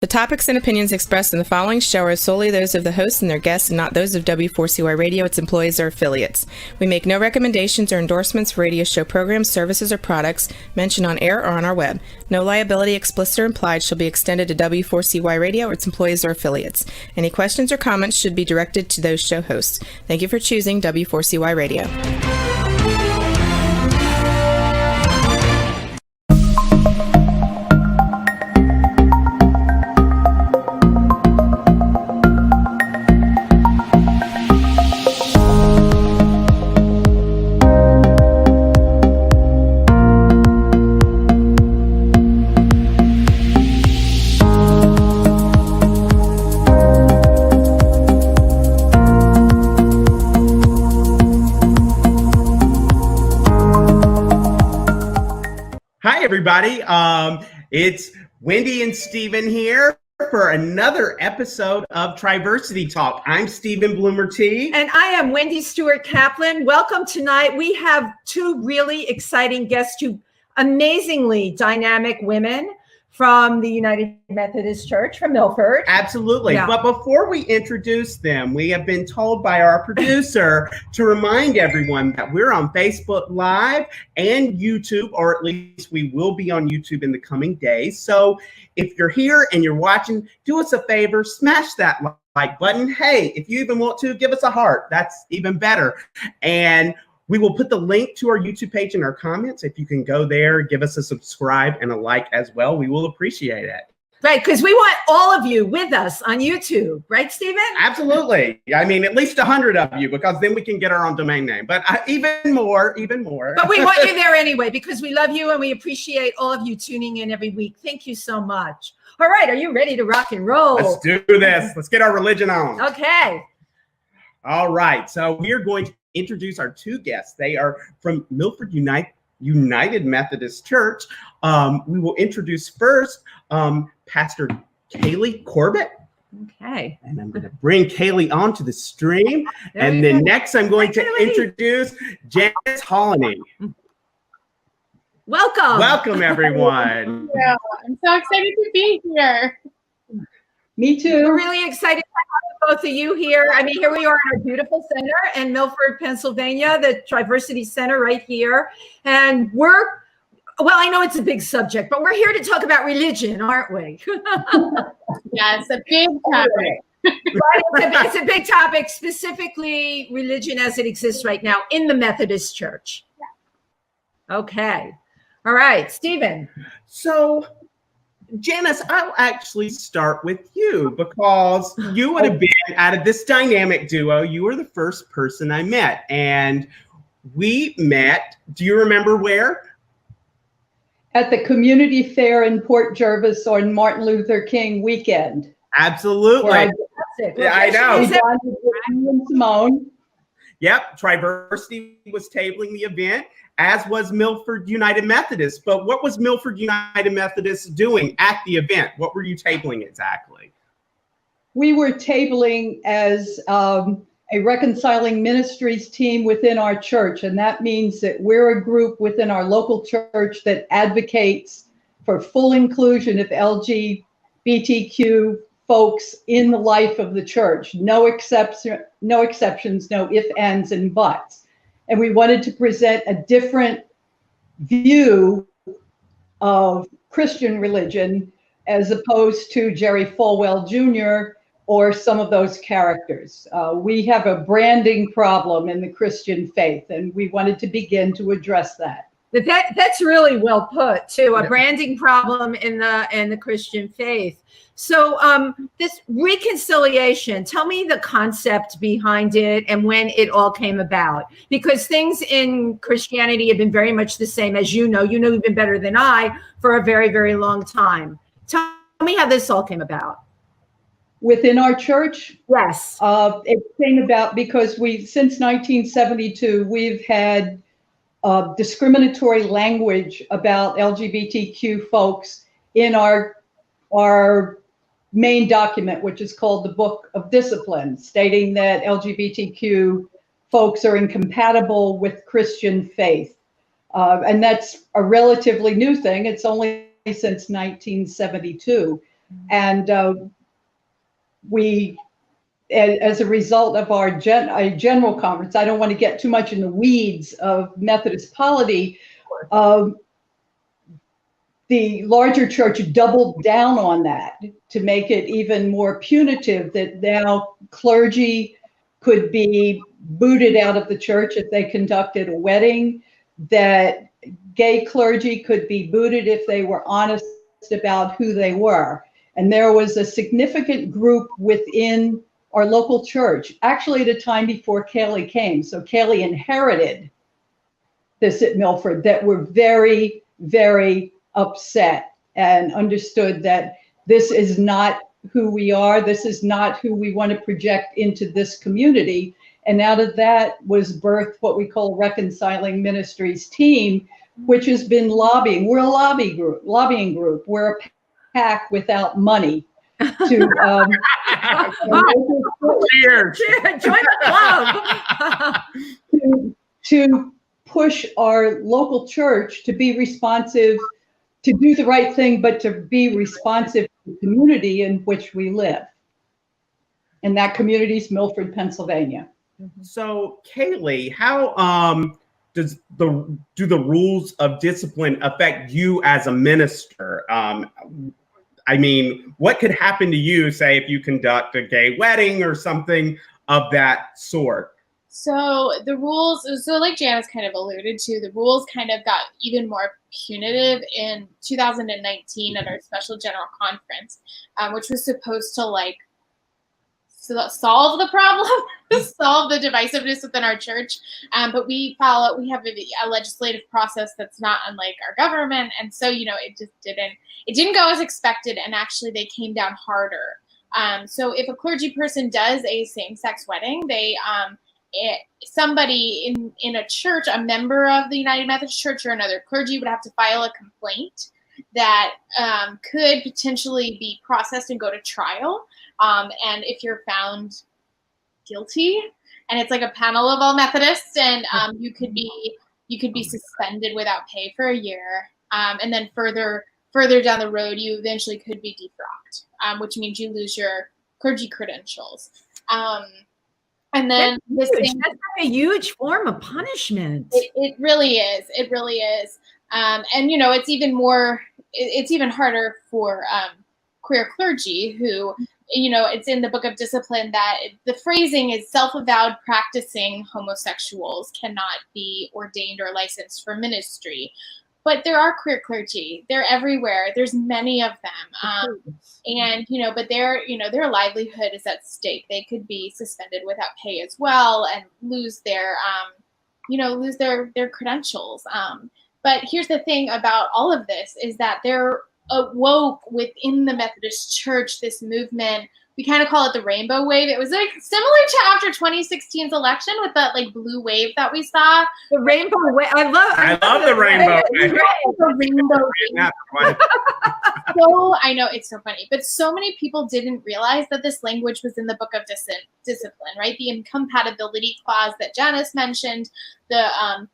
The topics and opinions expressed in the following show are solely those of the hosts and their guests and not those of W4CY Radio, its employees, or affiliates. We make no recommendations or endorsements for radio show programs, services, or products mentioned on air or on our web. No liability, explicit or implied, shall be extended to W4CY Radio or its employees or affiliates. Any questions or comments should be directed to those show hosts. Thank you for choosing W4CY Radio. Everybody, it's Wendy and Stephen here for another episode of Triversity Talk. I'm Stephen Bloomer T. And I am Wendy Stewart Kaplan. Welcome tonight. We have two really exciting guests, two amazingly dynamic women from the United Methodist Church from Milford. Absolutely. Yeah. But before we introduce them, we have been told by our producer to remind everyone that we're on Facebook Live and YouTube, or at least we will be on YouTube in the coming days. So if you're here and you're watching, do us a favor, smash that like button. Hey, if you even want to, give us a heart. That's even better. And we will put the link to our YouTube page in our comments. If you can go there, give us a subscribe and a like as well. We will appreciate it. Right, because we want all of you with us on YouTube. Right, Stephen? Absolutely. I mean, at least 100 of you, because then we can get our own domain name. But even more. But we want you there anyway, because we love you and we appreciate all of you tuning in every week. Thank you so much. All right, are you ready to rock and roll? Let's do this. Let's get our religion on. Okay. All right, so we are going to introduce our two guests. They are from Milford United Methodist Church. We will introduce first Pastor Hailey Corbett. Okay. And I'm going to bring Hailey onto the stream. And then next I'm going to introduce Janice, Holleny. Welcome. Welcome, everyone. Yeah, I'm so excited to be here. Me too. We're really excited to have both of you here. I mean, here we are in our beautiful center in Milford, Pennsylvania, the Triversity Center right here. And I know it's a big subject, but we're here to talk about religion, aren't we? Yeah, it's a big topic. It's a big topic, specifically religion as it exists right now in the Methodist Church. Yeah. Okay. All right, Stephen. So, Janice, I'll actually start with you because you would have been out of this dynamic duo. You were the first person I met, and we met. Do you remember where? At the community fair in Port Jervis on Martin Luther King weekend. Absolutely. I know. And Simone. Yep. Triversity was tabling the event, as was Milford United Methodist. But what was Milford United Methodist doing at the event? What were you tabling exactly? We were tabling as a Reconciling Ministries team within our church. And that means that we're a group within our local church that advocates for full inclusion of LGBTQ folks in the life of the church. No exceptions, no ifs, ands, and buts. And we wanted to present a different view of Christian religion as opposed to Jerry Falwell Jr. or some of those characters. We have a branding problem in the Christian faith, and we wanted to begin to address that. That's really well put, too. A branding problem in the Christian faith. So this reconciliation, tell me the concept behind it and when it all came about. Because things in Christianity have been very much the same, as you know even better than I, for a very, very long time. Tell me how this all came about. Within our church? Yes. It came about because since 1972, we've had discriminatory language about LGBTQ folks in our main document, which is called the Book of Discipline, stating that LGBTQ folks are incompatible with Christian faith. And that's a relatively new thing. It's only since 1972. And we, as a result of our general conference, I don't want to get too much in the weeds of Methodist polity, the larger church doubled down on that to make it even more punitive, that now clergy could be booted out of the church if they conducted a wedding, that gay clergy could be booted if they were honest about who they were. And there was a significant group within our local church, actually at a time before Hailey came. So Hailey inherited this at Milford, that were very, very upset and understood that this is not who we are. This is not who we want to project into this community. And out of that was birthed what we call Reconciling Ministries team, which has been lobbying. We're a lobbying group. We're a PAC without money to Cheers. Join the club. to push our local church to be responsive, to do the right thing, but to be responsive to the community in which we live. And that community is Milford, Pennsylvania. So, Hailey, how do the rules of discipline affect you as a minister? I mean, what could happen to you, say, if you conduct a gay wedding or something of that sort? So the rules, so like Janice kind of alluded to, the rules kind of got even more punitive in 2019 at our special general conference, which was supposed to like solve the problem, solve the divisiveness within our church. But we have a legislative process that's not unlike our government. And so, it just didn't go as expected. And actually they came down harder. So if a clergy person does a same-sex wedding, somebody in a church, a member of the United Methodist Church or another clergy would have to file a complaint that could potentially be processed and go to trial. And if you're found guilty, and it's like a panel of all Methodists, and you could be suspended without pay for a year, and then further down the road, you eventually could be defrocked, which means you lose your clergy credentials. And then that's a huge form of punishment. It really is. It really is. And it's even harder for queer clergy who, it's in the Book of Discipline that the phrasing is self-avowed practicing homosexuals cannot be ordained or licensed for ministry. But there are queer clergy. They're everywhere. There's many of them. And, but their livelihood is at stake. They could be suspended without pay as well and lose their credentials. But here's the thing about all of this is that there awoke within the Methodist Church this movement. We kind of call it the rainbow wave. It was like similar to after 2016's election with that like blue wave that we saw. The rainbow wave. I love the rainbow wave. The rainbow wave. So I know it's so funny, but so many people didn't realize that this language was in the Book of Discipline, right? The incompatibility clause that Janice mentioned, the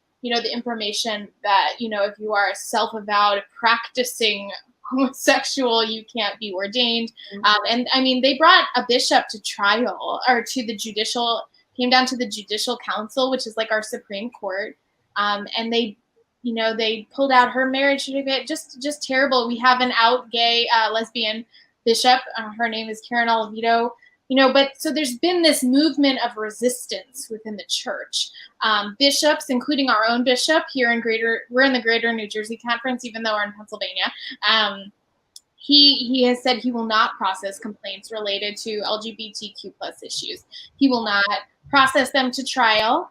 information that, if you are a self-avowed practicing homosexual, you can't be ordained. And I mean, they brought a bishop to trial, or came down to the judicial council, which is like our Supreme Court. And they pulled out her marriage certificate, just terrible. We have an out gay lesbian bishop. Her name is Karen Oliveto. But so there's been this movement of resistance within the church. Bishops, including our own bishop here we're in the Greater New Jersey Conference, even though we're in Pennsylvania. He has said he will not process complaints related to LGBTQ plus issues. He will not process them to trial,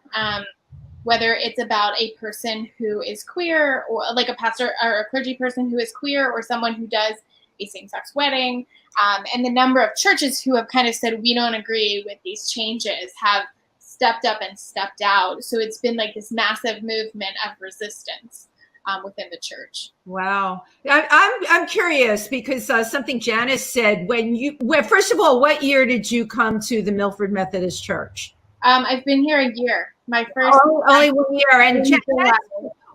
whether it's about a person who is queer, or like a pastor or a clergy person who is queer, or someone who does a same-sex wedding. And the number of churches who have kind of said, we don't agree with these changes, have stepped up and stepped out. So it's been like this massive movement of resistance within the church. Wow. I'm curious because something Janice said first of all, what year did you come to the Milford Methodist Church? I've been here a year. My first only 1 year. And Janice,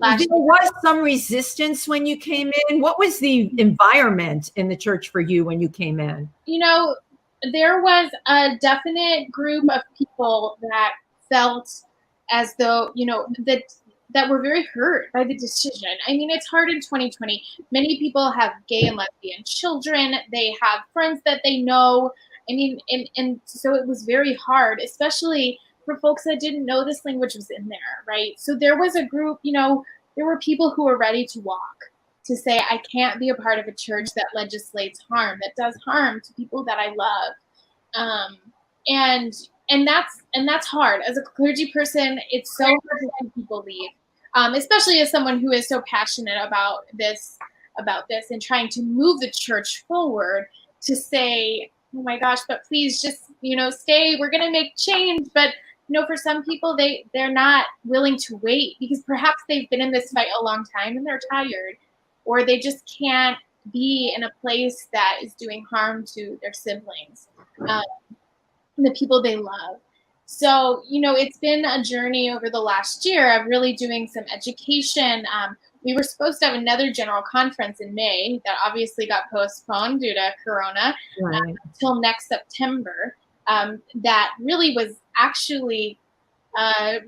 There was some resistance when you came in. What was the environment in the church for you when you came in? You know, there was a definite group of people that felt as though, you know, that were very hurt by the decision. I mean, it's hard in 2020. Many people have gay and lesbian children. They have friends that they know. I mean, and so it was very hard, especially for folks that didn't know this language was in there, right? So there was a group, you know, there were people who were ready to walk, to say, I can't be a part of a church that legislates harm, that does harm to people that I love. And that's hard. As a clergy person, it's so hard to see people leave, especially as someone who is so passionate about this and trying to move the church forward, to say, oh my gosh, but please just, you know, stay. We're going to make change. But you know, for some people, they're not willing to wait because perhaps they've been in this fight a long time and they're tired, or they just can't be in a place that is doing harm to their siblings, the people they love. So, you know, it's been a journey over the last year of really doing some education. We were supposed to have another general conference in May that obviously got postponed due to Corona until next September. That really was actually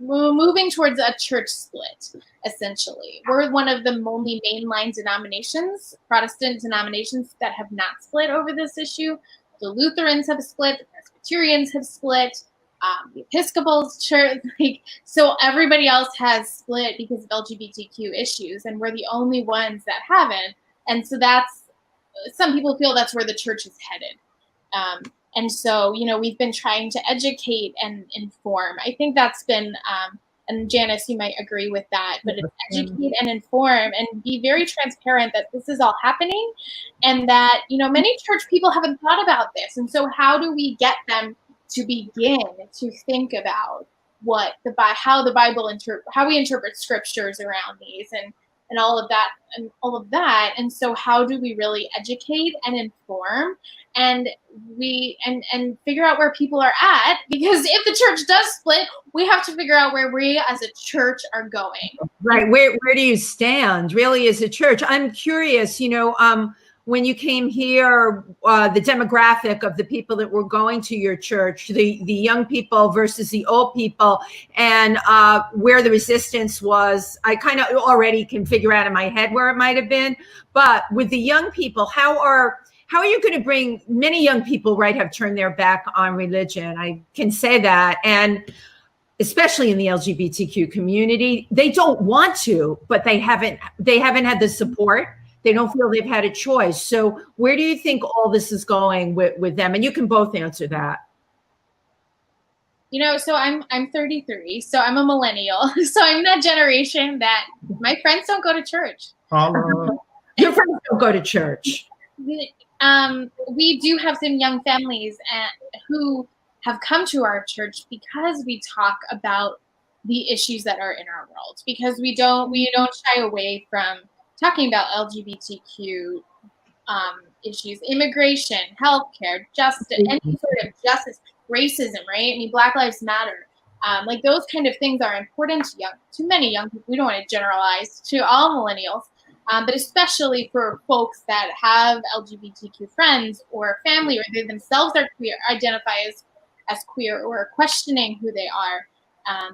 moving towards a church split, essentially. We're one of the only mainline denominations, Protestant denominations, that have not split over this issue. The Lutherans have split, the Presbyterians have split, the Episcopal Church, so everybody else has split because of LGBTQ issues, and we're the only ones that haven't. And so some people feel that's where the church is headed. And so, you know, we've been trying to educate and inform. I think that's been, and Janice, you might agree with that, but it's educate and inform and be very transparent that this is all happening, and that, you know, many church people haven't thought about this. And so how do we get them to begin to think about how we interpret scriptures around these and all of that. And so how do we really educate and inform and figure out where people are at? Because if the church does split, we have to figure out where we as a church are going. Right. Where do you stand really as a church? I'm curious, you know, when you came here, the demographic of the people that were going to your church, the young people versus the old people, and where the resistance was, I kind of already can figure out in my head where it might have been. But with the young people, how are you going to bring, many young people, right, have turned their back on religion? I can say that. And especially in the LGBTQ community, they don't want to, but they haven't had the support. They don't feel they've had a choice. So where do you think all this is going with them? And you can both answer that. You know, so I'm 33, so I'm a millennial. So I'm that generation that my friends don't go to church. Your friends don't go to church. We do have some young families who have come to our church because we talk about the issues that are in our world, because we don't shy away from talking about LGBTQ issues, immigration, healthcare, justice, any sort of justice, racism, right? I mean, Black Lives Matter. Like those kind of things are important to many young people. We don't want to generalize to all millennials, but especially for folks that have LGBTQ friends or family, or they themselves are queer, identify as queer, or questioning who they are.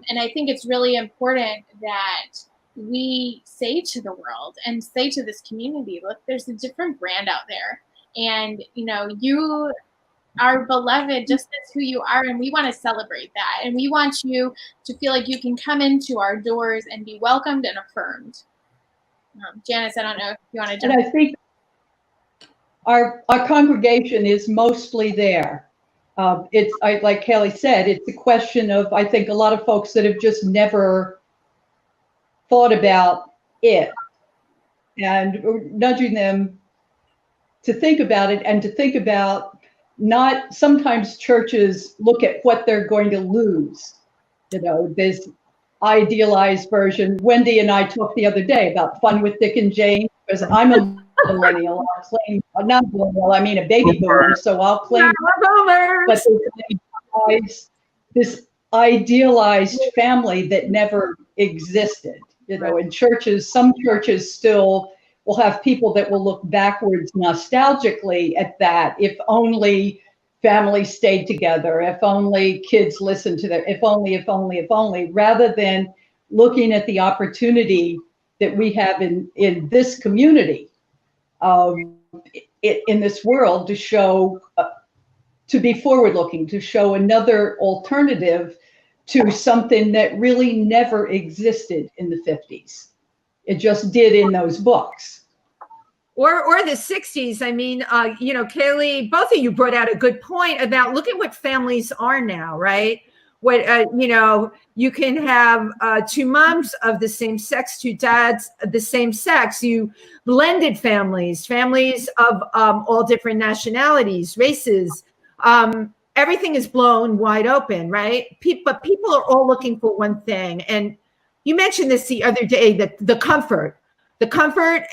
And I think it's really important that we say to the world and say to this community, look, there's a different brand out there, and you know, you are beloved just as who you are, and we want to celebrate that, and we want you to feel like you can come into our doors and be welcomed and affirmed. Janice, I don't know if you want to jump in. And I think our congregation is mostly there. Like Hailey said, it's a question of, I think, a lot of folks that have just never thought about it, and nudging them to think about it, and to think about, not, sometimes churches look at what they're going to lose. You know, this idealized version. Wendy and I talked the other day about Fun with Dick and Jane, because I'm a millennial. I'll claim, not millennial, I mean a baby boomer, so I'll claim. But this idealized family that never existed. You know, in churches, some churches still will have people that will look backwards nostalgically at that. If only families stayed together, if only kids listened to their, if only, rather than looking at the opportunity that we have in this community, in this world, to show, to be forward looking, to show another alternative to something that really never existed in the 50s. It just did in those books. Or the 60s. I mean, you know, Kaylee, both of you brought out a good point about look at what families are now, right? What, you know, you can have two moms of the same sex, two dads of the same sex, you blended families of all different nationalities, races. Everything is blown wide open, right? But people are all looking for one thing. And you mentioned this the other day, that the comfort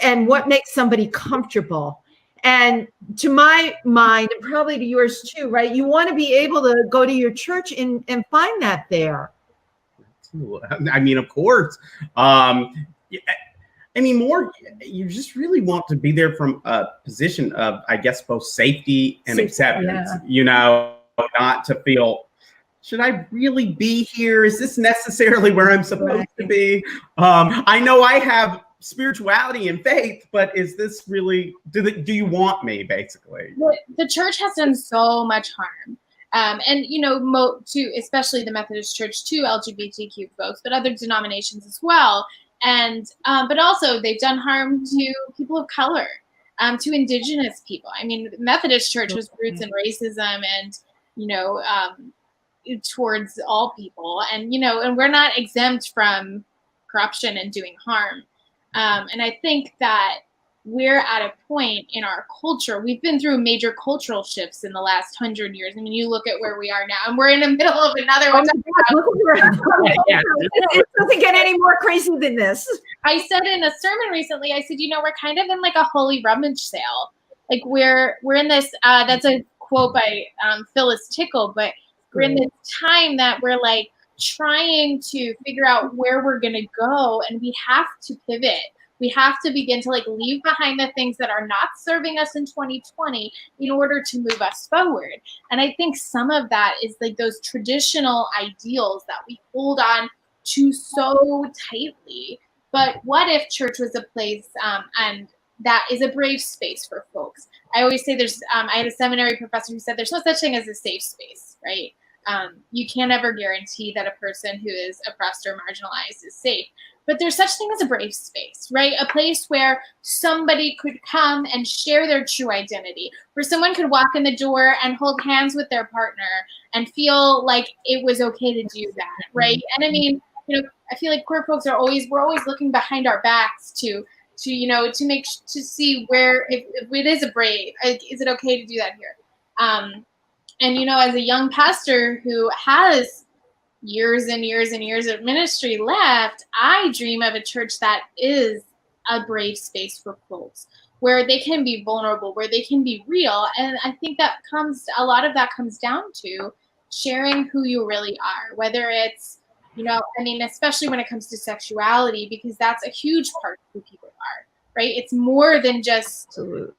and what makes somebody comfortable. And to my mind, and probably to yours too, right? You want to be able to go to your church and find that there. I mean, of course. I mean, more, you just really want to be there from a position of, I guess, both safety and acceptance, you know, not to feel, should I really be here? Is this necessarily where I'm supposed to be? I know I have spirituality and faith, but is this really, do you want me, basically? The church has done so much harm. And, you know, to especially the Methodist Church, to LGBTQ folks, but other denominations as well. And, but also they've done harm to people of color, to indigenous people. I mean, the Methodist Church has roots in racism and, you know, towards all people. And, you know, and we're not exempt from corruption and doing harm. And I think that we're at a point in our culture, we've been through major cultural shifts in the last 100 years. I mean, you look at where we are now, and we're in the middle of another one. It doesn't get any more crazy than this. I said in a sermon recently, I said, you know, we're kind of in like a holy rummage sale. Like we're in this, that's a quote by Phyllis Tickle, but we're in this time that we're like trying to figure out where we're going to go, and we have to pivot. We have to begin to like leave behind the things that are not serving us in 2020 in order to move us forward. And I think some of that is like those traditional ideals that we hold on to so tightly. But what if church was a place and that is a brave space for folks? I always say there's, I had a seminary professor who said there's no such thing as a safe space, right? You can't ever guarantee that a person who is oppressed or marginalized is safe. But there's such thing as a brave space, right? A place where somebody could come and share their true identity, where someone could walk in the door and hold hands with their partner and feel like it was okay to do that, right? And I mean, you know, I feel like queer folks we're always looking behind our backs to you know, to see where, if it is a brave, is it okay to do that here? And, you know, as a young pastor who has years and years and years of ministry left, I dream of a church that is a brave space for folks, where they can be vulnerable, where they can be real. And I think that a lot of that comes down to sharing who you really are, whether it's, you know, I mean, especially when it comes to sexuality, because that's a huge part of who people are, right? It's more than just,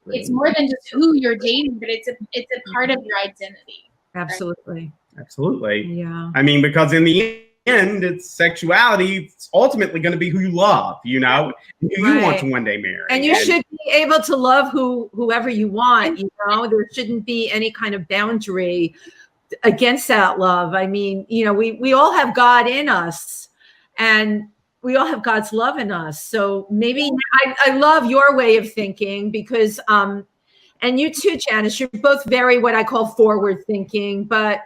it's more than just who you're dating, but it's a part of your identity. Absolutely. Right? Absolutely. Yeah. I mean, because in the end, it's sexuality. It's ultimately going to be who you love, you know, who you want to one day marry. And you should be able to love whoever you want, you know, there shouldn't be any kind of boundary against that love. I mean, you know, we all have God in us, and we all have God's love in us. So maybe I love your way of thinking, because and you too, Janice, you're both very what I call forward thinking. But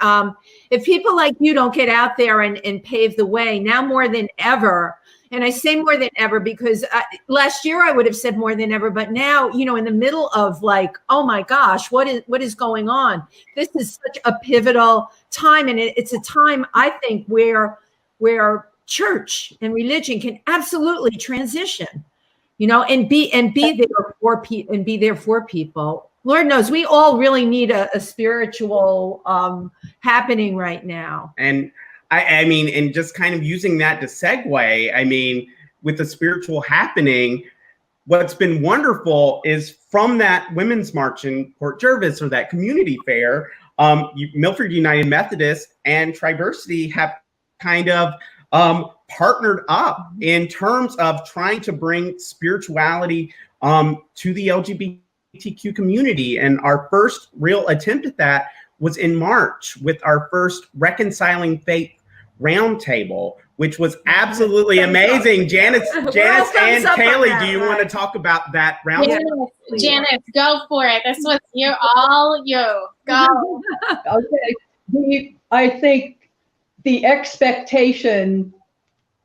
if people like you don't get out there and pave the way, now more than ever, and I say more than ever because last year I would have said more than ever, but now, you know, in the middle of like, oh my gosh, what is going on? This is such a pivotal time, and it's a time, I think, where church and religion can absolutely transition. You know, and be there for people. Lord knows we all really need a spiritual happening right now. And I mean, and just kind of using that to segue, I mean, with the spiritual happening, what's been wonderful is from that women's march in Port Jervis or that community fair, Milford United Methodist and Triversity have kind of partnered up in terms of trying to bring spirituality to the LGBTQ community. And our first real attempt at that was in March with our first Reconciling Faith Roundtable, which was absolutely amazing. Janice and Hailey, do you want to talk about that roundtable? Janice, go for it. This was all you. Go. Okay. I think the expectation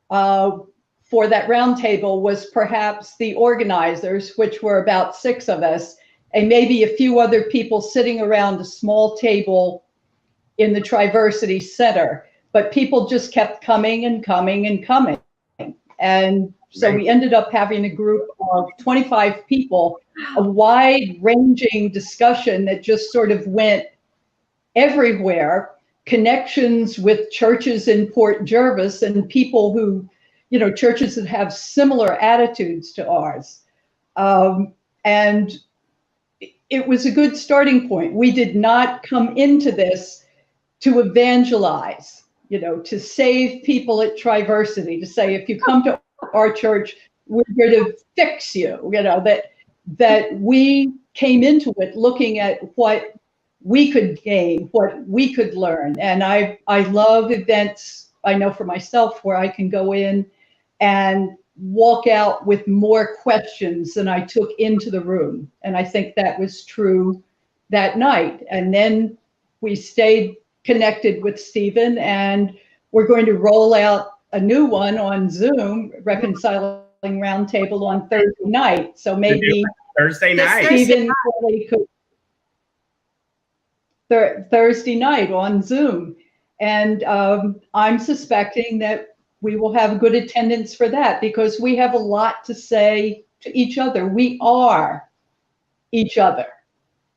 for that roundtable was perhaps the organizers, which were about 6 of us, and maybe a few other people sitting around a small table in the Triversity Center. But people just kept coming and coming and coming. And so we ended up having a group of 25 people, a wide-ranging discussion that just sort of went everywhere, connections with churches in Port Jervis and people who, churches that have similar attitudes to ours. And it was a good starting point. We did not come into this to evangelize, to save people at Triversity, to say, if you come to our church, we're going to fix you, that we came into it looking at what we could gain, what we could learn. And I love events, I know for myself, where I can go in and walk out with more questions than I took into the room. And I think that was true that night. And then we stayed connected with Stephen, and we're going to roll out a new one on Zoom, Reconciling Roundtable, on Thursday night. So maybe Thursday night. Stephen could Thursday night on Zoom. And I'm suspecting that we will have good attendance for that, because we have a lot to say to each other. We are each other.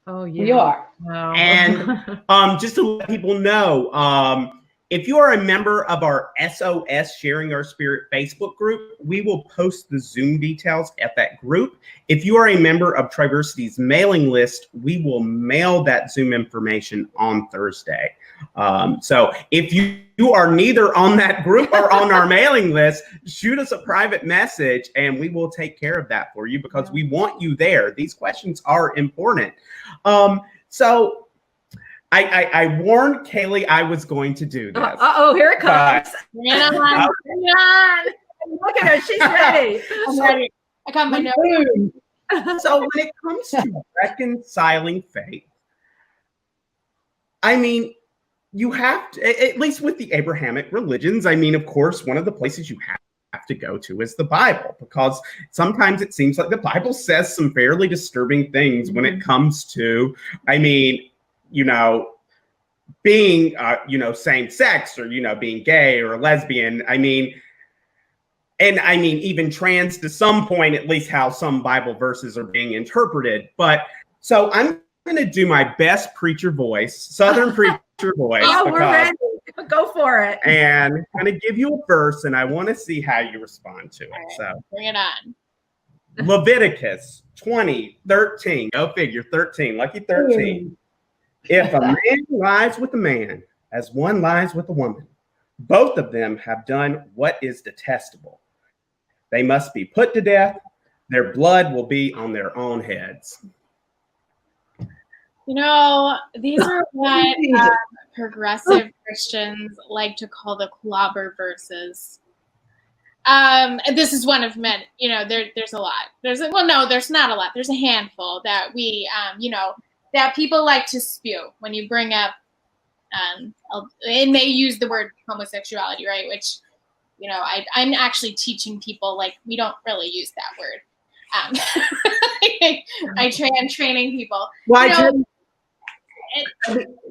Oh, yeah. We are. Wow. And just to let people know, if you are a member of our SOS Sharing Our Spirit Facebook group, we will post the Zoom details at that group. If you are a member of Triversity's mailing list, we will mail that Zoom information on Thursday. So if you are neither on that group or on our mailing list, shoot us a private message and we will take care of that for you, because we want you there. These questions are important. So I warned Hailey I was going to do this. Uh-oh, here it comes. Bring it on. Bring it on. Look at her. She's ready. I'm ready. I got my notes. So when it comes to reconciling faith, I mean, you have to, at least with the Abrahamic religions, I mean, of course, one of the places you have to go to is the Bible, because sometimes it seems like the Bible says some fairly disturbing things when it comes to, I mean, being, same sex, or, being gay or a lesbian. I mean, and I mean, even trans to some point, at least how some Bible verses are being interpreted. But so I'm going to do my best preacher voice, Southern preacher voice. Oh, we're ready. Go for it. And I'm going to give you a verse, and I want to see how you respond to it. Right, so bring it on. Leviticus 20:13. Go figure, 13. Lucky 13. If a man lies with a man as one lies with a woman, both of them have done what is detestable. They must be put to death. Their blood will be on their own heads. These are what progressive Christians like to call the clobber verses. This is one of many. There's a lot. There's not a lot. There's a handful that we, that people like to spew when you bring up, and they use the word homosexuality, right? Which, I'm actually teaching people, like, we don't really use that word. I'm training people. Well,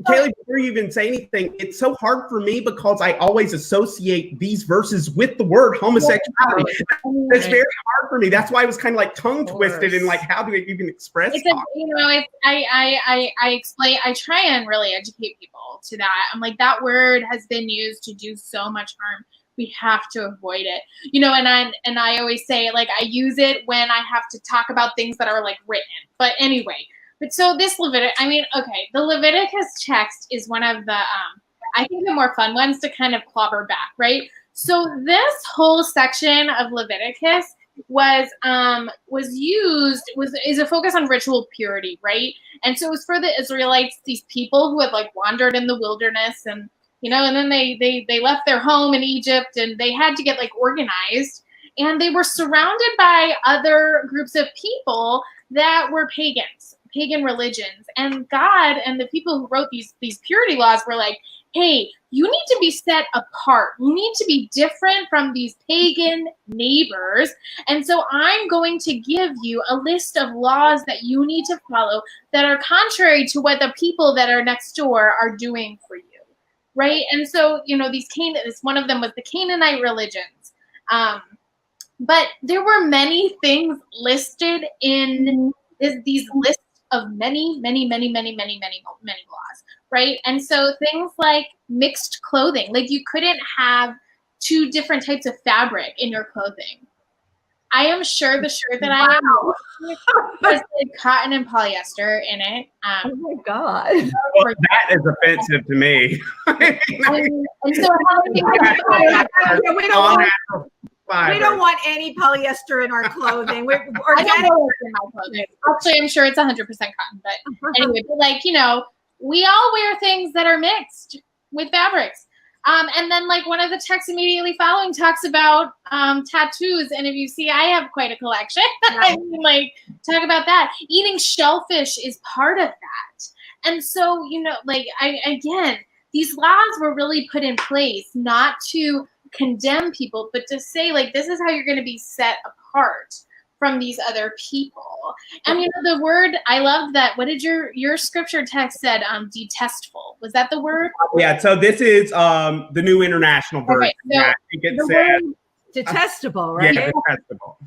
Hailey, before you even say anything, it's so hard for me because I always associate these verses with the word homosexuality. It's very hard for me. That's why I was kind of like tongue twisted and like, how do I even express it? I explain, I try and really educate people to that. I'm like, that word has been used to do so much harm we have to avoid it. And I always say, like, I use it when I have to talk about things that are like written. But anyway, but so this the Leviticus text is one of the I think the more fun ones to kind of clobber back, right? So this whole section of Leviticus is a focus on ritual purity, right? And so it was for the Israelites, these people who had like wandered in the wilderness, and and then they left their home in Egypt, and they had to get like organized, and they were surrounded by other groups of people that were pagan religions, and God and the people who wrote these purity laws were like, hey, you need to be set apart. You need to be different from these pagan neighbors. And so I'm going to give you a list of laws that you need to follow that are contrary to what the people that are next door are doing for you, right? And so, one of them was the Canaanite religions. But there were many things listed in these lists of many laws, right? And so things like mixed clothing, like you couldn't have two different types of fabric in your clothing. I am sure the shirt that I am has like cotton and polyester in it. Oh my God. Well, that is offensive to me. and so we don't want any polyester in our clothing. We're organic in my clothing. Actually, I'm sure it's 100% cotton. But anyway, we all wear things that are mixed with fabrics. And then like one of the texts immediately following talks about tattoos. And if you see, I have quite a collection. I mean, talk about that. Eating shellfish is part of that. And so, again, these laws were really put in place not to condemn people, but to say, like, this is how you're going to be set apart from these other people. And the word, I love that. What did your scripture text said? Detestful. Was that the word? Yeah. So this is the New International Version. Okay, so I think it said detestable, right? Yeah, detestable.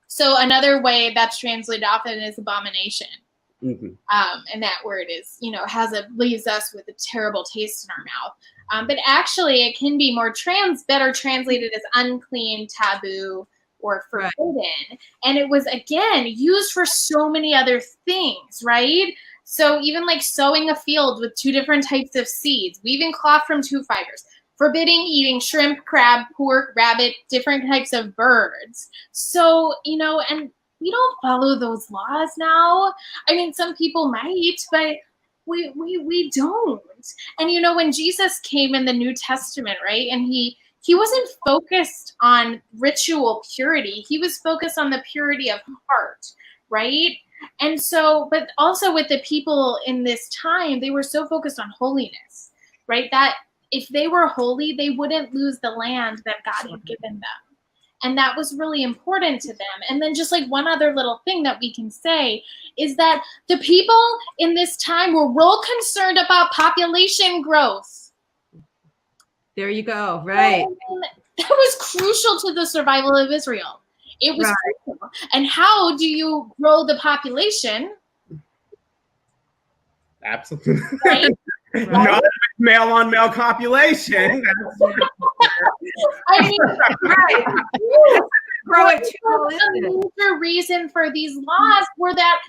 So another way that's translated often is abomination. Mm-hmm. And that word is, leaves us with a terrible taste in our mouth. But actually, it can be better translated as unclean, taboo, or forbidden. Right. And it was, again, used for so many other things, right? So even like sowing a field with two different types of seeds, weaving cloth from two fibers, forbidding eating shrimp, crab, pork, rabbit, different types of birds. So, and we don't follow those laws now. I mean, some people might, but we don't. And when Jesus came in the New Testament, right? And he wasn't focused on ritual purity. He was focused on the purity of heart, right? And so, but also with the people in this time, they were so focused on holiness, right? That if they were holy, they wouldn't lose the land that God had given them. And that was really important to them. And then just like one other little thing that we can say is that the people in this time were real concerned about population growth. There you go. Right. That was crucial to the survival of Israel. It was crucial. And how do you grow the population? Absolutely. Right? Not male on male copulation. I mean, right. The major reason for these laws were that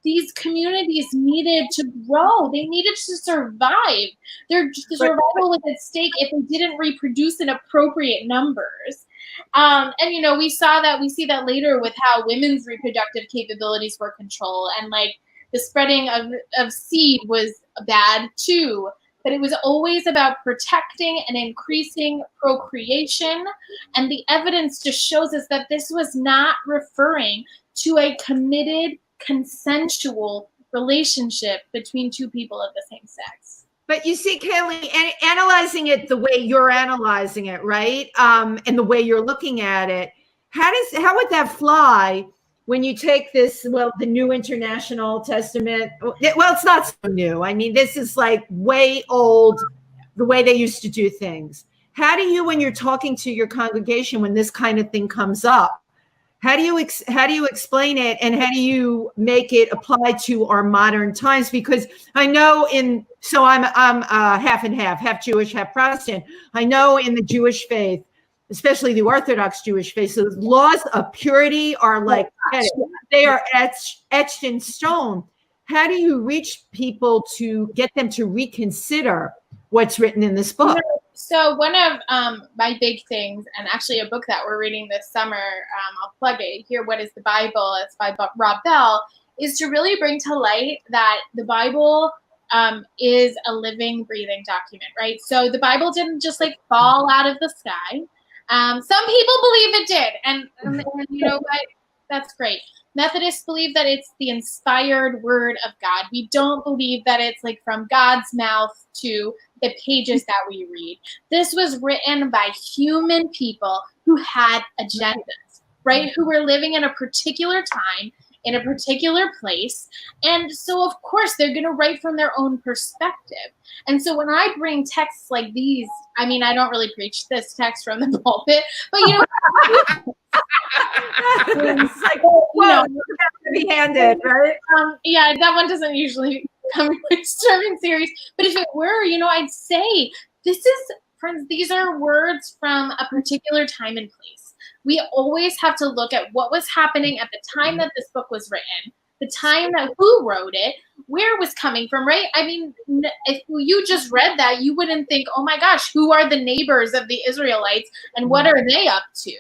these communities needed to grow. They needed to survive. Their survival was at stake if they didn't reproduce in appropriate numbers. And we see that later with how women's reproductive capabilities were controlled, and like the spreading of seed was bad too. But it was always about protecting and increasing procreation. And the evidence just shows us that this was not referring to a committed, consensual relationship between two people of the same sex. But you see, Hailey, analyzing it the way you're analyzing it, right? And the way you're looking at it, how would that fly when you take this, the New International Testament? Well, it's not so new. I mean, this is like way old, the way they used to do things. How do you, when you're talking to your congregation, when this kind of thing comes up, how do you explain it, and how do you make it apply to our modern times? Because I know I'm half and half Jewish, half Protestant. I know in the Jewish faith, especially the Orthodox Jewish faith. So the laws of purity are like, they are etched in stone. How do you reach people to get them to reconsider what's written in this book? So one of my big things, and actually a book that we're reading this summer, I'll plug it here, What is the Bible? It's by Rob Bell, is to really bring to light that the Bible is a living, breathing document, right? So the Bible didn't just like fall out of the sky. Some people believe it did, and you know what? That's great. Methodists believe that it's the inspired word of God. We don't believe that it's like from God's mouth to the pages that we read. This was written by human people who had agendas, right? Who were living in a particular time, in a particular place. And so, of course, they're going to write from their own perspective. And so when I bring texts like these, I mean, I don't really preach this text from the pulpit, but, you know, It's like, well, you have to be handed, right? Yeah, that one doesn't usually come in a sermon series. But if it were, you know, I'd say this is, friends, these are words from a particular time and place. We always have to look at what was happening at the time that this book was written, the time that who wrote it, where it was coming from, right? I mean, if you just read that, you wouldn't think, oh my gosh, who are the neighbors of the Israelites and what are they up to?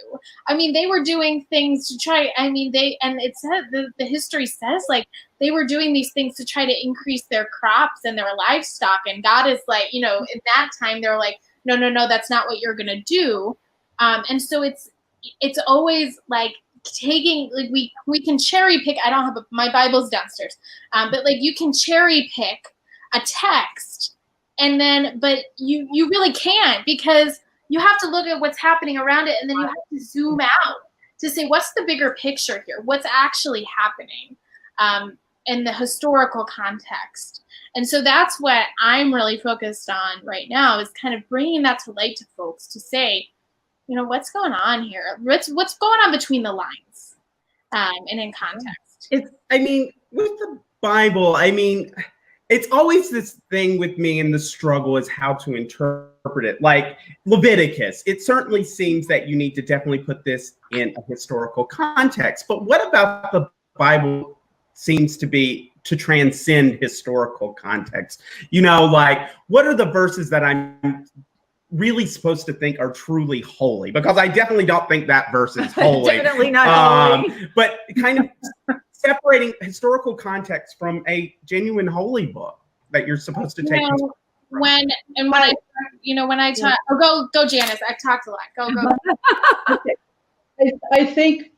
I mean, they were doing things to try, I mean, it said, the history says, like, they were doing these things to try to increase their crops and their livestock. And God is like, you know, in that time, they're like, no, that's not what you're going to do. And so it's always like taking, like we can cherry pick. I don't have my Bible's downstairs, but like you can cherry pick a text, and then, but you really can't, because you have to look at what's happening around it, and then you have to zoom out to say what's the bigger picture here, what's actually happening in the historical context. And so that's what I'm really focused on right now, is kind of bringing that to light to folks to say, you know, what's going on here? What's going on between the lines and in context? I mean, with the Bible, I mean, it's always this thing with me, and the struggle is how to interpret it. Like Leviticus, it certainly seems that you need to definitely put this in a historical context. But what about the Bible seems to be to transcend historical context? You know, like what are the verses that I'm really supposed to think are truly holy? Because I definitely don't think that verse is holy. Definitely not holy. But kind of separating historical context from a genuine holy book that you're supposed to take. When I talk, go Janice. I've talked a lot. Go. Okay. I think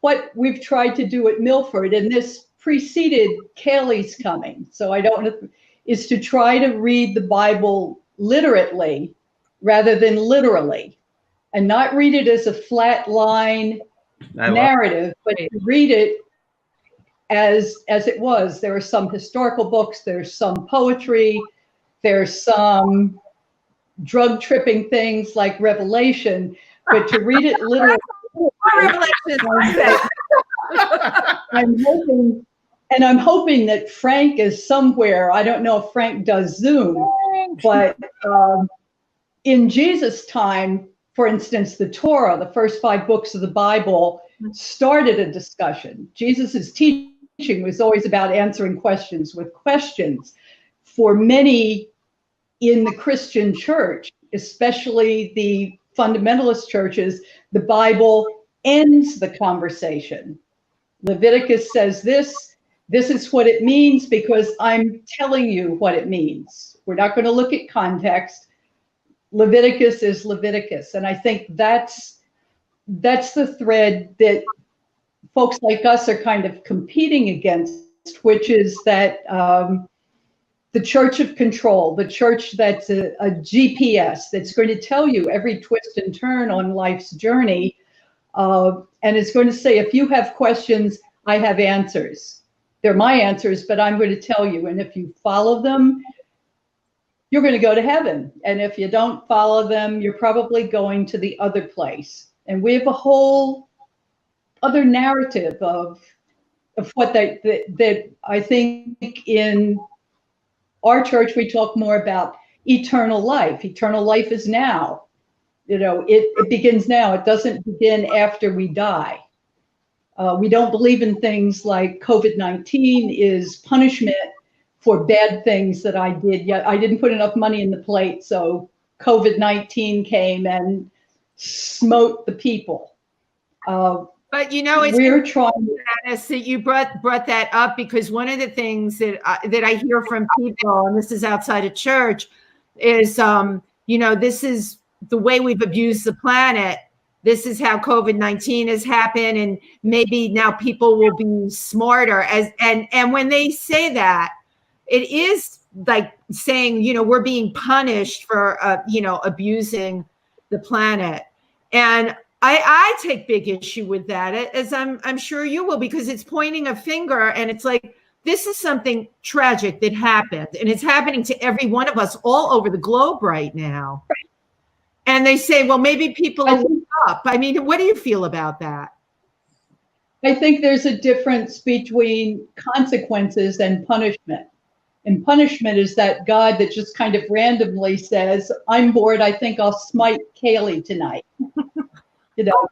what we've tried to do at Milford, and this preceded Hailey's coming, so I don't know, is to try to read the Bible literately rather than literally, and not read it as a flat line narrative, but to read it as it was. There are some historical books, there's some poetry, there's some drug tripping things like Revelation, but to read it literally, I'm hoping that Frank is somewhere. I don't know if Frank does Zoom, but in Jesus' time, for instance, the Torah, the first 5 books of the Bible, started a discussion. Jesus's teaching was always about answering questions with questions. For many in the Christian church, especially the fundamentalist churches, the Bible ends the conversation. Leviticus says this is what it means because I'm telling you what it means. We're not going to look at context. Leviticus is Leviticus. And I think that's the thread that folks like us are kind of competing against, which is that the church of control, the church that's a GPS that's going to tell you every twist and turn on life's journey. And it's going to say, if you have questions, I have answers. They're my answers, but I'm going to tell you. And if you follow them, you're going to go to heaven. And if you don't follow them, you're probably going to the other place. And we have a whole other narrative of what that I think in our church, we talk more about eternal life. Eternal life is now. it begins now. It doesn't begin after we die. We don't believe in things like COVID-19 is punishment for bad things that I did. Yet I didn't put enough money in the plate, so COVID-19 came and smote the people. But it's we're trying, Janice, that you brought that up, because one of the things that I hear from people, and this is outside of church, is this is the way we've abused the planet. This is how COVID-19 has happened, and maybe now people will be smarter. And when they say that, it is like saying, we're being punished for abusing the planet. And I take big issue with that, as I'm sure you will, because it's pointing a finger, and it's like, this is something tragic that happened, and it's happening to every one of us all over the globe right now. Right. And they say, well, maybe people are up. I mean, what do you feel about that? I think there's a difference between consequences and punishment. And punishment is that God that just kind of randomly says, I'm bored, I think I'll smite Hailey tonight.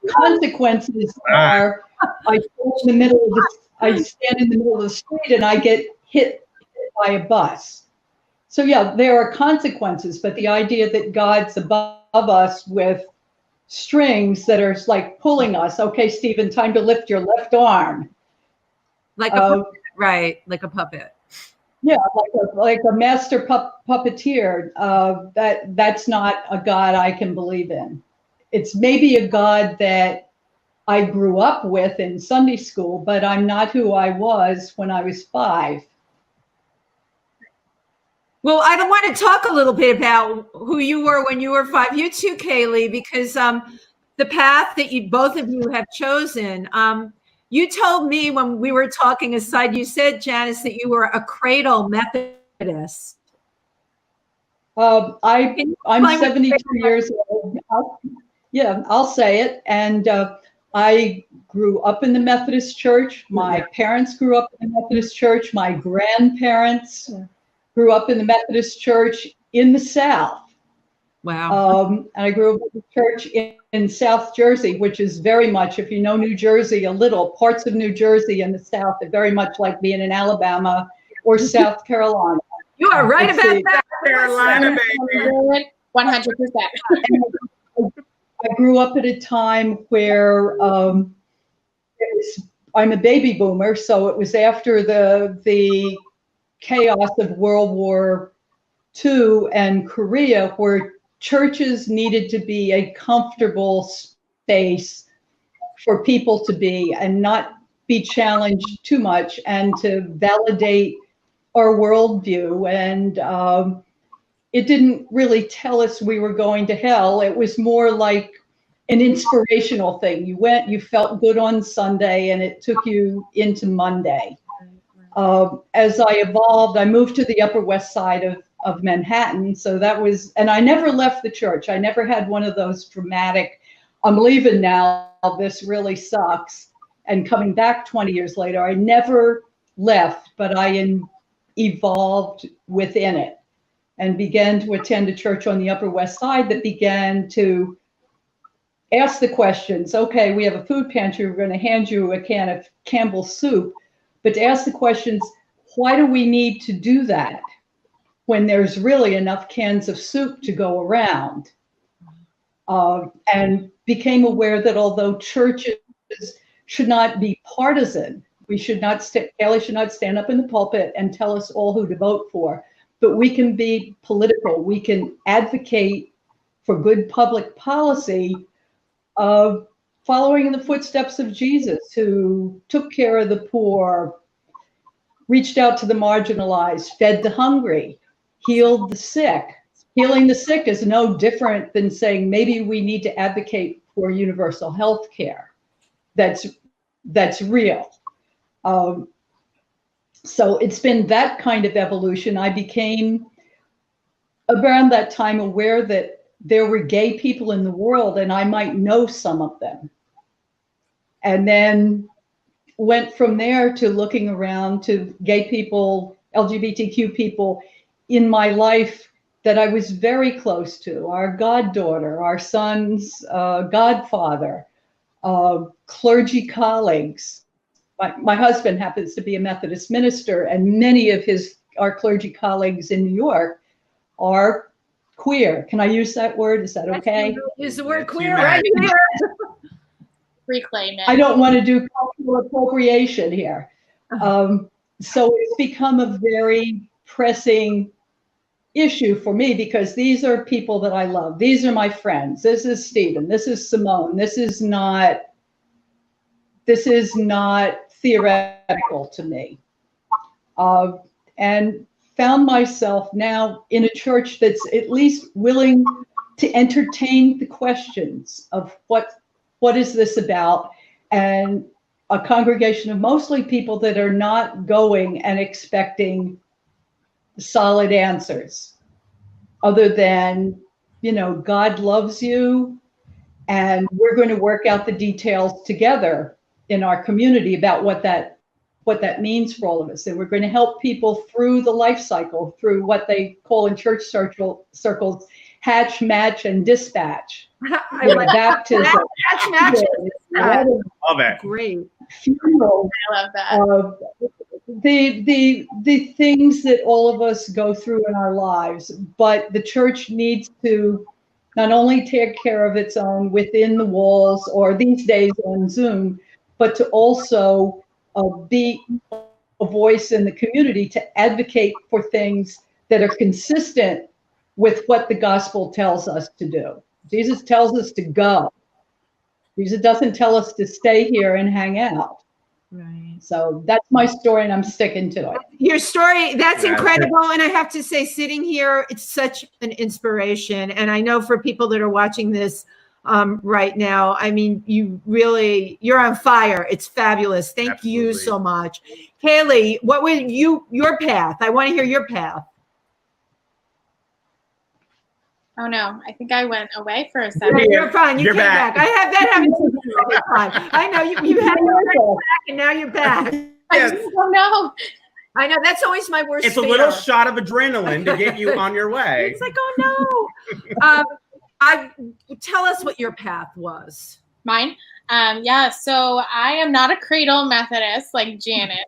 Consequences are, I stand in the middle of the street and I get hit by a bus. So yeah, there are consequences, but the idea that God's above us with strings that are like pulling us. Okay, Stephen, time to lift your left arm. Like a puppet, right? Like a puppet. Yeah, like a master puppeteer. That's not a God I can believe in. It's maybe a God that I grew up with in Sunday school, but I'm not who I was when I was 5. Well, I don't want to talk a little bit about who you were when you were 5. You too, Hailey, because the path that both of you have chosen. You told me when we were talking aside, you said, Janice, that you were a cradle Methodist. I'm 72 years old. I'll say it. And I grew up in the Methodist church. My parents grew up in the Methodist church. My grandparents grew up in the Methodist church in the South. Wow. And I grew up in the church in South Jersey, which is very much, if you know New Jersey a little, parts of New Jersey in the South are very much like being in Alabama or South Carolina. You are right about that. Carolina, baby. 100%. I grew up at a time where I'm a baby boomer, so it was after the chaos of World War II and Korea, where churches needed to be a comfortable space for people to be and not be challenged too much, and to validate our worldview. And it didn't really tell us we were going to hell. It was more like an inspirational thing. You went, you felt good on Sunday, and it took you into Monday. As I evolved, I moved to the Upper West Side of Manhattan. So that was, and I never left the church. I never had one of those dramatic, I'm leaving now, this really sucks, and coming back 20 years later. I never left, but I evolved within it and began to attend a church on the Upper West Side that began to ask the questions. Okay, we have a food pantry. We're going to hand you a can of Campbell's soup. But to ask the questions, why do we need to do that when there's really enough cans of soup to go around? And became aware that although churches should not be partisan, we should not, Hailey should not stand up in the pulpit and tell us all who to vote for, but we can be political. We can advocate for good public policy of following in the footsteps of Jesus, who took care of the poor, reached out to the marginalized, fed the hungry, healed the sick. Healing the sick is no different than saying maybe we need to advocate for universal health care. That's real. So it's been that kind of evolution. I became around that time aware that there were gay people in the world, and I might know some of them. And then went from there to looking around to gay people, LGBTQ people in my life that I was very close to, our goddaughter, our son's godfather, clergy colleagues. My husband happens to be a Methodist minister, and many of our clergy colleagues in New York are queer. Can I use that word? Is that okay? Use the word Too queer bad. right here. Reclaim it. I don't want to do cultural appropriation here. So it's become a very pressing issue for me because these are people that I love. These are my friends. This is Stephen. This is Simone. This is not theoretical to me. And found myself now in a church that's at least willing to entertain the questions of what is this about, and a congregation of mostly people that are not going and expecting solid answers other than, God loves you and we're going to work out the details together in our community about what that means for all of us. And we're going to help people through the life cycle, through what they call in church circles, hatch, match, and dispatch. Baptism. Hatch, match, and Love it. great. Funeral, I love that. the things that all of us go through in our lives, but the church needs to not only take care of its own within the walls or these days on Zoom, but to also be a voice in the community to advocate for things that are consistent with what the gospel tells us to do. Jesus tells us to go. Jesus doesn't tell us to stay here and hang out. Right. So that's my story, and I'm sticking to it. Your story, that's Yeah, incredible. And I have to say, sitting here, it's such an inspiration. And I know for people that are watching this right now, I mean, you're on fire. It's fabulous. Thank you Absolutely. so much. Hailey, what was your path? I want to hear your path. Oh no, I think I went away for a second. Yeah, you're fine. You You're came back. back. I have that happen to me. It's fine. I know you had your back and now you're back. I just don't know. I know that's always my worst. It's a fear. little shot of adrenaline to get you on your way. It's like, oh no. Tell us what your path was. Mine? Yeah, so I am not a cradle Methodist like Janice.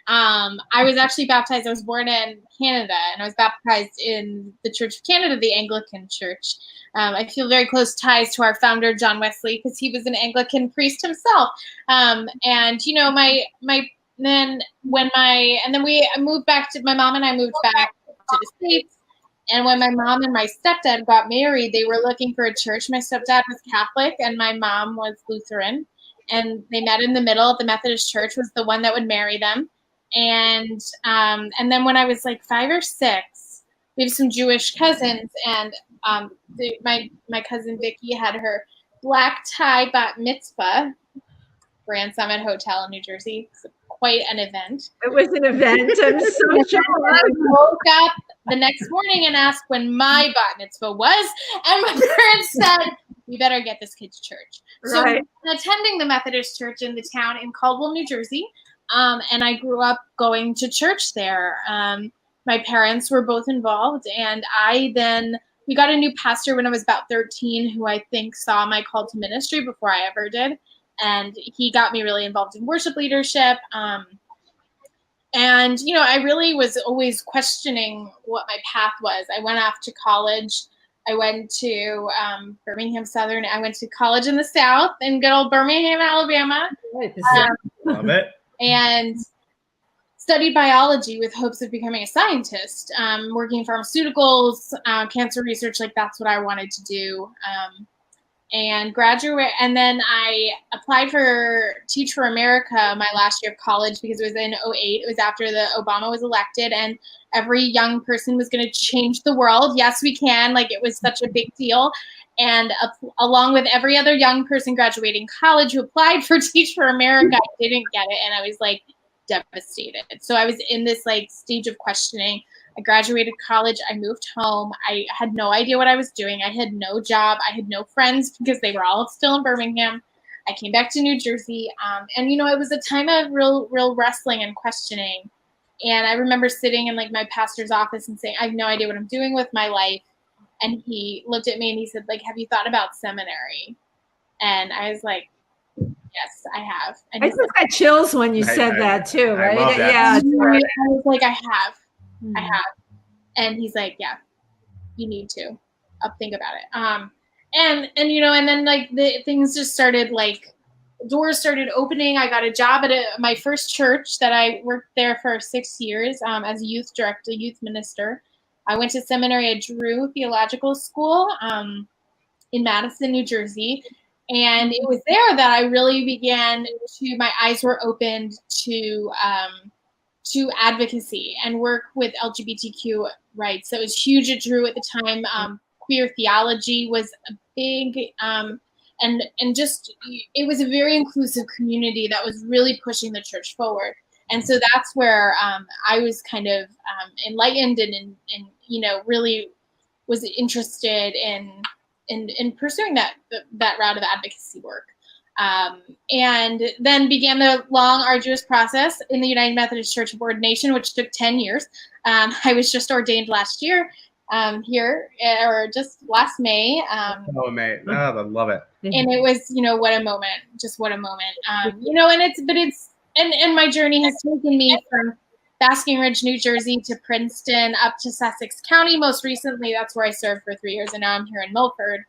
I was actually baptized. I was born in Canada, and I was baptized in the Church of Canada, the Anglican Church. I feel very close ties to our founder, John Wesley, because he was an Anglican priest himself. And I moved back to, my mom and I moved back to the States. And when my mom and my stepdad got married, they were looking for a church. My stepdad was Catholic and my mom was Lutheran. And they met in the middle. The Methodist church was the one that would marry them. And then when I was like 5 or 6, we have some Jewish cousins. And my cousin Vicky had her black tie bat mitzvah, Grand Summit Hotel in New Jersey. It's quite an event. It was an event. I'm so jealous. I woke up the next morning and asked when my bat mitzvah was, and my parents said, "We better get this kid to church." So Right. I'm attending the Methodist church in the town in Caldwell, New Jersey, and I grew up going to church there. My parents were both involved, and we got a new pastor when I was about 13, who I think saw my call to ministry before I ever did. And he got me really involved in worship leadership. And, I really was always questioning what my path was. I went off to college. I went to Birmingham Southern. I went to college in the South in good old Birmingham, Alabama. Love it. And studied biology with hopes of becoming a scientist, working in pharmaceuticals, cancer research. Like that's what I wanted to do. And graduate, and then I applied for Teach for America my last year of college because it was in 2008. It was after Obama was elected, and every young person was going to change the world. Yes, we can. Like it was such a big deal. And along with every other young person graduating college who applied for Teach for America, I didn't get it, and I was like devastated. So I was in this like stage of questioning. I graduated college. I moved home. I had no idea what I was doing. I had no job. I had no friends because they were all still in Birmingham. I came back to New Jersey. And, it was a time of real wrestling and questioning. And I remember sitting in like my pastor's office and saying, I have no idea what I'm doing with my life. And he looked at me and he said, like, have you thought about seminary? And I was like, yes, I have. And I just got chills when you said that too, right? I love that. Yeah. I was like, I have. And he's like, yeah, you need to think about it. And then like the things just started, like doors started opening. I got a job at my first church that I worked there for 6 years as a youth director, youth minister. I went to seminary at Drew Theological School in Madison, New Jersey. And it was there that I really my eyes were opened to advocacy and work with LGBTQ rights. So it was huge at Drew at the time. Queer theology was a big, and just, it was a very inclusive community that was really pushing the church forward. And so that's where I was kind of enlightened and really was interested in pursuing that route of advocacy work. And then began the long, arduous process in the United Methodist Church of Ordination, which took 10 years. I was just ordained last year here, or just last May. Oh, May. Oh, I love it. And it was, what a moment, just what a moment. And my journey has taken me from Basking Ridge, New Jersey to Princeton, up to Sussex County. Most recently, that's where I served for 3 years, and now I'm here in Milford.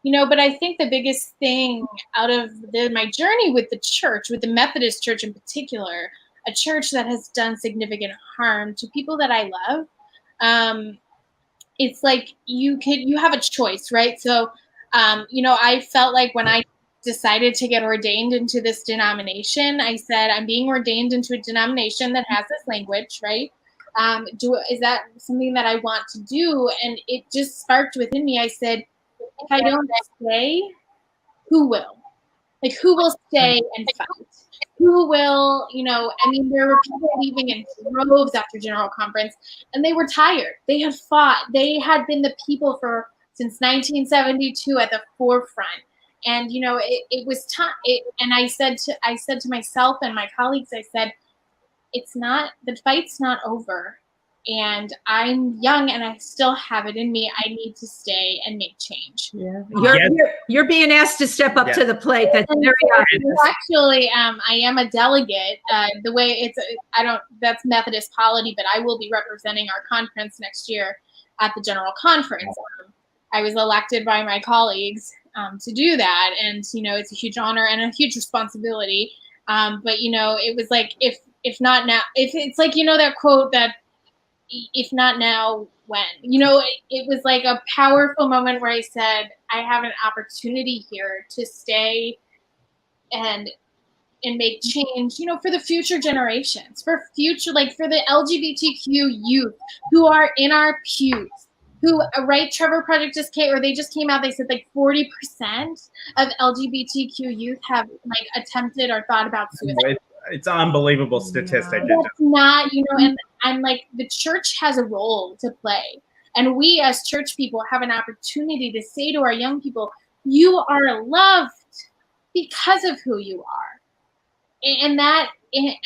But I think the biggest thing out of my journey with the church, with the Methodist Church in particular, a church that has done significant harm to people that I love, it's like you have a choice, right? So, I felt like when I decided to get ordained into this denomination, I said, I'm being ordained into a denomination that has this language, right? Is that something that I want to do? And it just sparked within me. I said, if I don't stay, who will? Like, who will stay and fight? Who will, there were people leaving in droves after General Conference, and they were tired. They had fought. They had been the people since 1972 at the forefront. And, it was time. And I said to myself and my colleagues, I said, the fight's not over. And I'm young and I still have it in me. I need to stay and make change. Yeah. You're being asked to step up to the plate. That's very obvious. Actually, I am a delegate. The way that's Methodist polity, but I will be representing our conference next year at the General Conference. I was elected by my colleagues to do that. And, it's a huge honor and a huge responsibility. But, it was like, if not now, if it's like, that quote that, if not now, when? It was like a powerful moment where I said, I have an opportunity here to stay and make change, for the future generations, for the LGBTQ youth who are in our pews, who, right, Trevor Project just came out, they said like 40% of LGBTQ youth have like attempted or thought about suicide. It's an unbelievable statistic. That's not, and I'm like, the church has a role to play. And we as church people have an opportunity to say to our young people, you are loved because of who you are.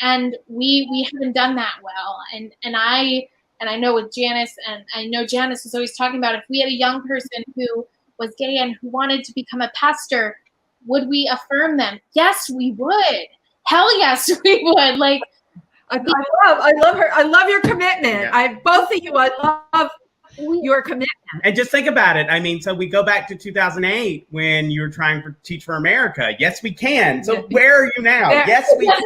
And we haven't done that well. And I know with Janice, and I know Janice is always talking about, if we had a young person who was gay and who wanted to become a pastor, would we affirm them? Yes, we would. Hell yes, we would. Like, I love her. I love your commitment. Yeah. Both of you, I love your commitment. And just think about it. I mean, so we go back to 2008 when you were trying to Teach for America. Yes, we can. So where are you now? Yes, we can.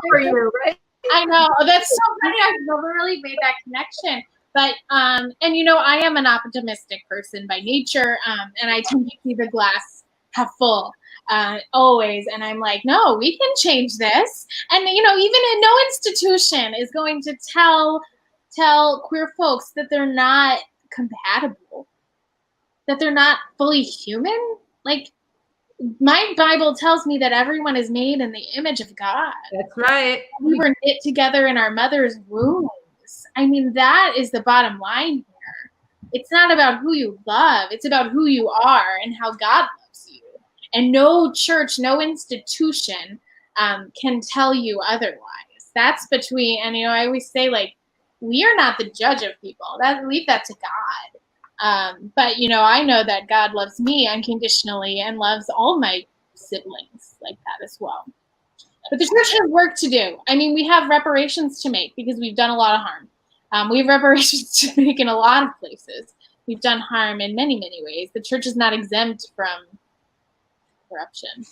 For you, right? I know. That's so funny. I've never really made that connection. But, and I am an optimistic person by nature. And I tend to see the glass half full. Always. And I'm like, no, we can change this. And, even no institution is going to tell queer folks that they're not compatible, that they're not fully human. Like, my Bible tells me that everyone is made in the image of God. That's right. We were knit together in our mother's wombs. I mean, that is the bottom line here. It's not about who you love. It's about who you are and how God loves you. And no church, no institution can tell you otherwise. that's between, and I always say, like, we are not the judge of people. Leave that to God. But I know that God loves me unconditionally and loves all my siblings like that as well. But the church has work to do. I mean, we have reparations to make because we've done a lot of harm. We have reparations to make in a lot of places. We've done harm in many, many ways. The church is not exempt from corruption.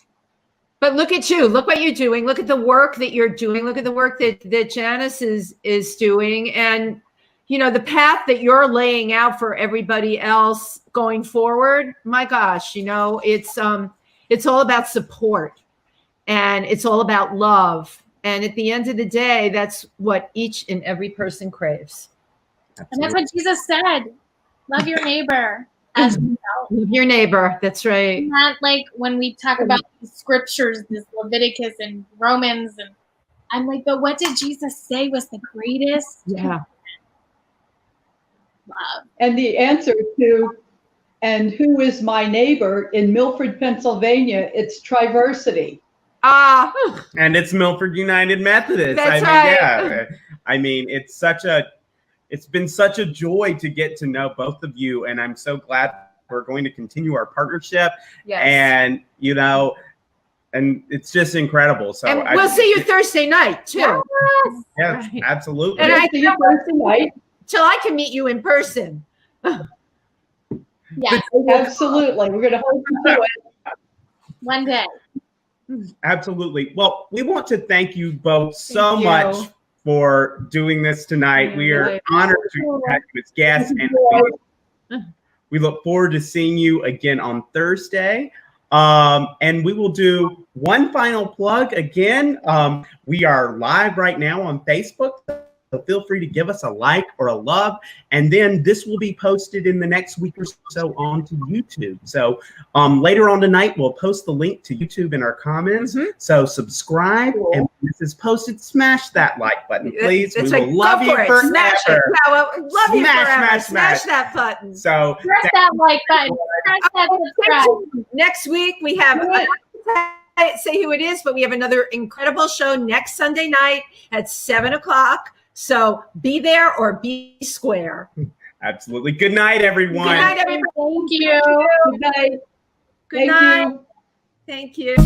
But look at you. Look what you're doing. Look at the work that you're doing. Look at the work that Janice is doing. And, the path that you're laying out for everybody else going forward, my gosh, it's all about support. And it's all about love. And at the end of the day, that's what each and every person craves. Absolutely. And that's what Jesus said. Love your neighbor as yourself. Love your neighbor. That's right. Not like when we talk about the scriptures, this Leviticus and Romans. And I'm like, but what did Jesus say was the greatest? Yeah. Love. And the answer to, and who is my neighbor in Milford, Pennsylvania, it's Triversity. And it's Milford United Methodist. That's right. Yeah. I mean, it's been such a joy to get to know both of you, and I'm so glad we're going to continue our partnership. Yes. And and it's just incredible. So and we'll see you Thursday night too. Yes, right. Absolutely. And I see you Thursday night till I can meet you in person. Yes, absolutely. We're going to hold you to it one day. Absolutely. Well, we want to thank you both so much for doing this tonight. Yeah, we are really honored to have you as guests, and we look forward to seeing you again on Thursday. And we will do one final plug again. We are live right now on Facebook. So feel free to give us a like or a love. And then this will be posted in the next week or so onto YouTube. So later on tonight, we'll post the link to YouTube in our comments. Mm-hmm. So subscribe. Cool. And when this is posted, smash that like button, please. That's we will love you forever. Smash it. No, love you forever. Smash that button. So press that like button. Press that subscribe. Next week, we have... say who it is, but we have another incredible show next Sunday night at 7:00. So be there or be square. Absolutely. Good night, everyone. Good night, everybody. Thank you. Good night. Good night. Thank you.